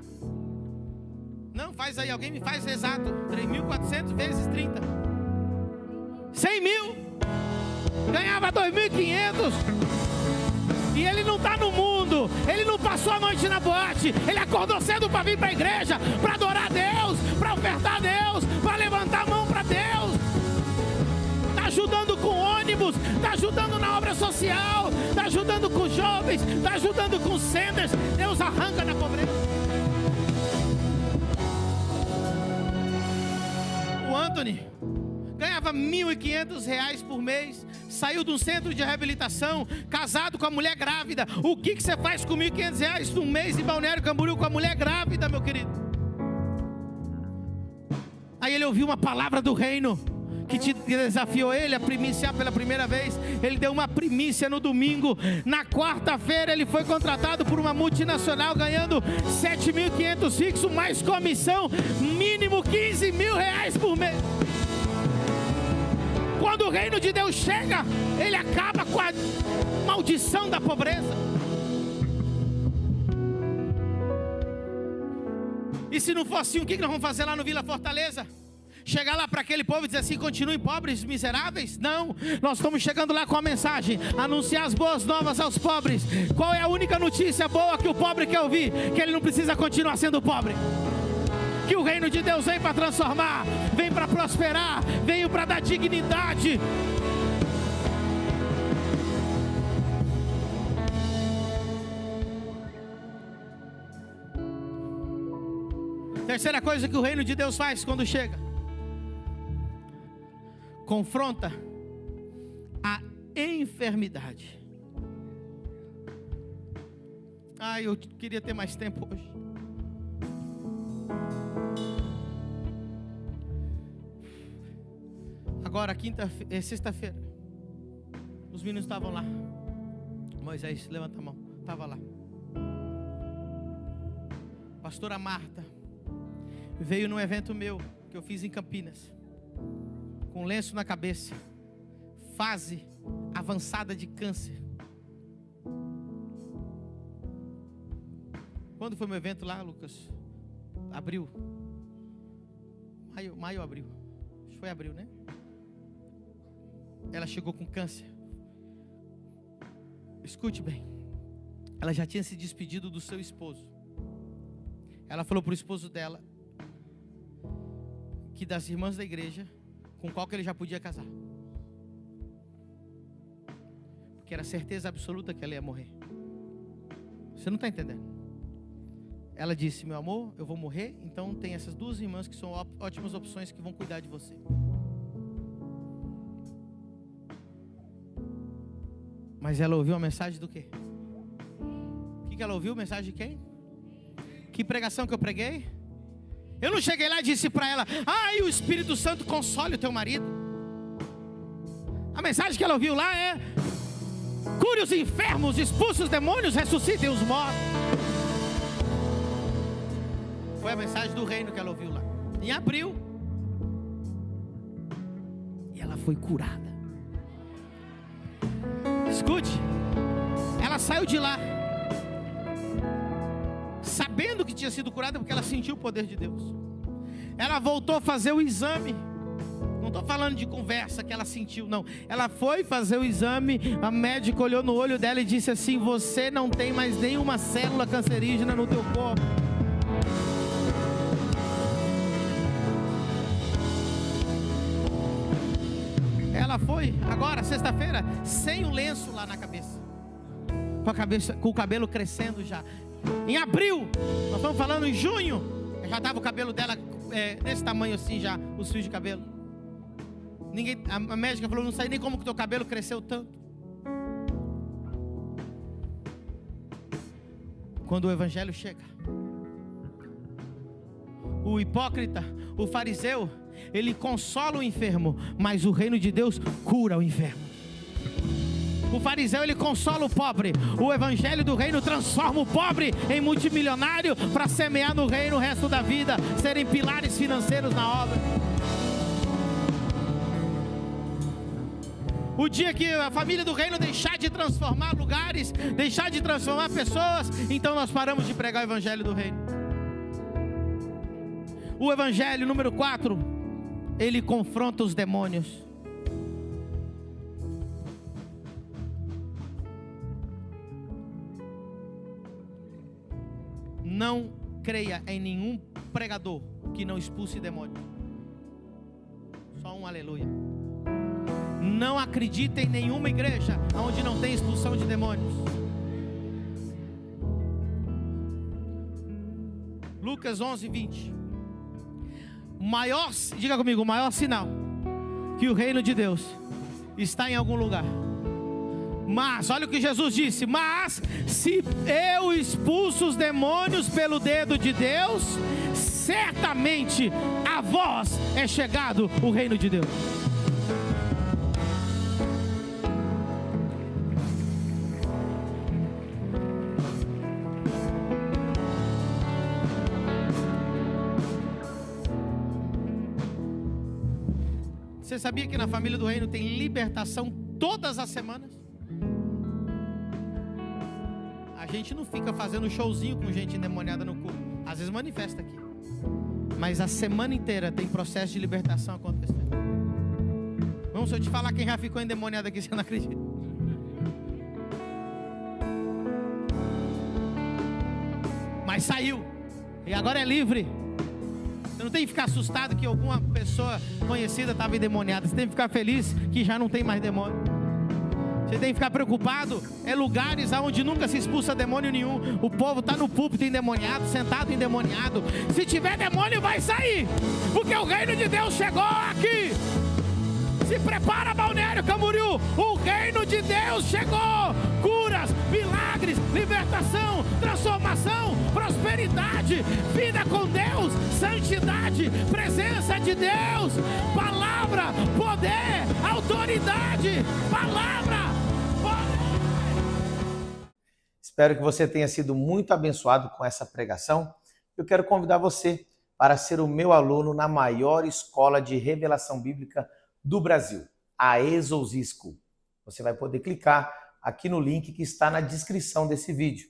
Não, faz aí, alguém me faz exato. 3.400 vezes 30. 100 mil. Ganhava 2.500. E ele não está no mundo, ele não passou a noite na boate, ele acordou cedo para vir para a igreja, para adorar a Deus, para ofertar a Deus, para levantar a mão para Deus. Está ajudando com ônibus, está ajudando na obra social, está ajudando com jovens, está ajudando com senders. Deus arranca da pobreza. O Anthony ganhava R$1.500 por mês, saiu de um centro de reabilitação, casado com a mulher grávida. O que você faz com R$1.500 num mês em Balneário Camboriú com a mulher grávida, meu querido? Aí ele ouviu uma palavra do reino que desafiou ele a primiciar pela primeira vez. Ele deu uma primícia no domingo. Na quarta-feira ele foi contratado por uma multinacional, ganhando R$7.500 fixo, mais comissão, mínimo R$15.000 por mês. Quando o reino de Deus chega, ele acaba com a maldição da pobreza. E se não for assim, o que nós vamos fazer lá no Vila Fortaleza? Chegar lá para aquele povo e dizer assim: continuem pobres, miseráveis? Não, nós estamos chegando lá com a mensagem: anunciar as boas novas aos pobres. Qual é a única notícia boa que o pobre quer ouvir? Que ele não precisa continuar sendo pobre. Que o reino de Deus vem para transformar, vem para prosperar, veio para dar dignidade. Terceira coisa que o reino de Deus faz quando chega: confronta a enfermidade. Eu queria ter mais tempo hoje. Agora, sexta-feira, os meninos estavam lá. Moisés, levanta a mão. Estava lá. Pastora Marta veio num evento meu que eu fiz em Campinas, com lenço na cabeça, fase avançada de câncer. Quando foi meu evento lá, Lucas? Abril. Maio ou abril? Acho que foi abril, né? Ela chegou com câncer. Escute bem. Ela já tinha se despedido do seu esposo. Ela falou para o esposo dela que das irmãs da igreja, com qual que ele já podia casar. Porque era certeza absoluta que ela ia morrer. Você não está entendendo? Ela disse: meu amor, eu vou morrer, então tem essas duas irmãs que são ótimas opções que vão cuidar de você. Mas ela ouviu a mensagem do quê? O que ela ouviu? Mensagem de quem? Que pregação que eu preguei? Eu não cheguei lá e disse para ela: ai, o Espírito Santo console o teu marido. A mensagem que ela ouviu lá é: cure os enfermos, expulse os demônios, ressuscitem os mortos. Foi a mensagem do reino que ela ouviu lá, em abril. E ela foi curada. Escute, ela saiu de lá sabendo que tinha sido curada, porque ela sentiu o poder de Deus. Ela voltou a fazer o exame. Não estou falando de conversa que ela sentiu, não. Ela foi fazer o exame, a médica olhou no olho dela e disse assim: você não tem mais nenhuma célula cancerígena no teu corpo. Ela foi, agora, sexta-feira, sem o lenço lá na cabeça. Com o cabelo crescendo já. Em abril, nós estamos falando em junho, já estava o cabelo dela desse tamanho assim já, os fios de cabelo. A médica falou: não sei nem como que o teu cabelo cresceu tanto. Quando o evangelho chega, o hipócrita, o fariseu, ele consola o enfermo, mas o reino de Deus cura o enfermo. O fariseu, ele consola o pobre. O evangelho do reino transforma o pobre em multimilionário para semear no reino o resto da vida, serem pilares financeiros na obra. O dia que a família do reino deixar de transformar lugares, deixar de transformar pessoas, então nós paramos de pregar o evangelho do reino. O evangelho número 4, ele confronta os demônios. Não creia em nenhum pregador que não expulse demônio. Só um aleluia. Não acredite em nenhuma igreja onde não tem expulsão de demônios. Lucas 11:20. Diga comigo, o maior sinal que o reino de Deus está em algum lugar. Mas, olha o que Jesus disse: mas se eu expulso os demônios pelo dedo de Deus, certamente a vós é chegado o reino de Deus. Você sabia que na família do reino tem libertação todas as semanas? A gente não fica fazendo showzinho com gente endemoniada no culto. Às vezes manifesta aqui, mas a semana inteira tem processo de libertação acontecendo. Vamos, se eu te falar quem já ficou endemoniado aqui, você não acredita. Mas saiu, e agora é livre. Você não tem que ficar assustado que alguma pessoa conhecida estava endemoniada. Você tem que ficar feliz que já não tem mais demônio. Você tem que ficar preocupado. É lugares onde nunca se expulsa demônio nenhum. O povo está no púlpito endemoniado, sentado endemoniado. Se tiver demônio, vai sair, porque o reino de Deus chegou aqui. Se prepara, Balneário Camboriú, o reino de Deus chegou. Curas, milagres, libertação, transformação, prosperidade, vida com Deus, santidade, presença de Deus, palavra, poder, autoridade, palavra, poder. Espero que você tenha sido muito abençoado com essa pregação. Eu quero convidar você para ser o meu aluno na maior escola de revelação bíblica do Brasil, a Exousia School. Você vai poder clicar aqui no link que está na descrição desse vídeo.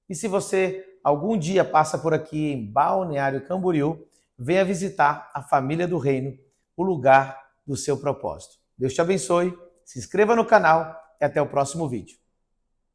E se você algum dia passa por aqui em Balneário Camboriú, venha visitar a família do Reino, o lugar do seu propósito. Deus te abençoe, se inscreva no canal e até o próximo vídeo.